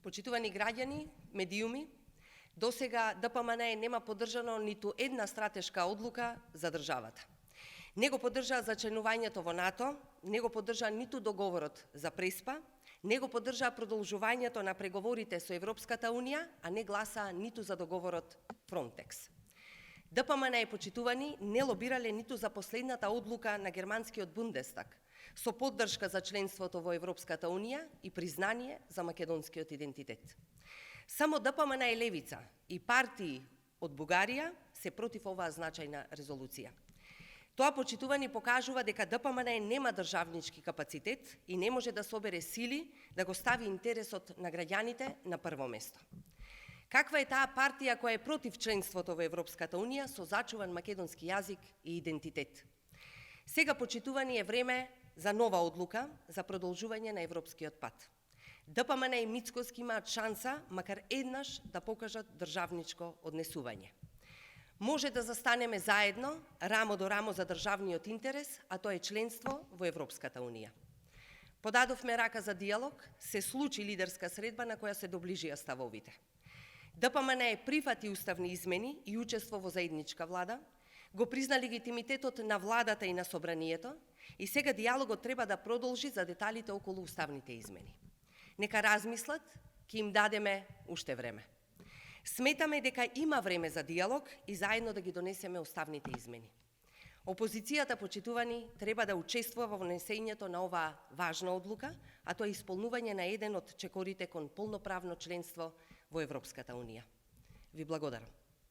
Почитувани граѓани, медиуми, досега ДПМН нема поддржано ниту една стратешка одлука за државата. Не го поддржа за членувањето во НАТО, не го поддржа ниту договорот за Преспа, не го поддржа продолжувањето на преговорите со Европската Унија, а не гласа ниту за договорот Фронтекс. ДПМН, почитувани, не лобирале ниту за последната одлука на германскиот Бундестаг, со поддршка за членството во Европската Унија и признание за македонскиот идентитет. Само ДПМН и Левица и партии од Бугарија се против оваа значајна резолуција. Тоа, почитувани, покажува дека ДПМН нема државнички капацитет и не може да собере сили да го стави интересот на граѓаните на прво место. Каква е таа партија која е против членството во Европската Унија со зачуван македонски јазик и идентитет? Сега, почитувани, е време за нова одлука за продолжување на европскиот пат. ДПМН и Мицкоски имаат шанса, макар еднаш, да покажат државничко однесување. Може да застанеме заедно, рамо до рамо за државниот интерес, а тоа е членство во Европската Унија. Подадовме рака за диалог, се случи лидерска средба на која се доближија ставовите. ДПМН прифати уставни измени и учество во заедничка влада, го призна легитимитетот на владата и на собранието и сега диалогот треба да продолжи за деталите околу уставните измени. Нека размислат, ќе им дадеме уште време. Сметаме дека има време за диалог и заедно да ги донесеме уставните измени. Опозицијата, почитувани, треба да учествува во внесењето на оваа важна одлука, а тоа е исполнување на еден од чекорите кон полноправно членство во Европската Унија. Ви благодарам.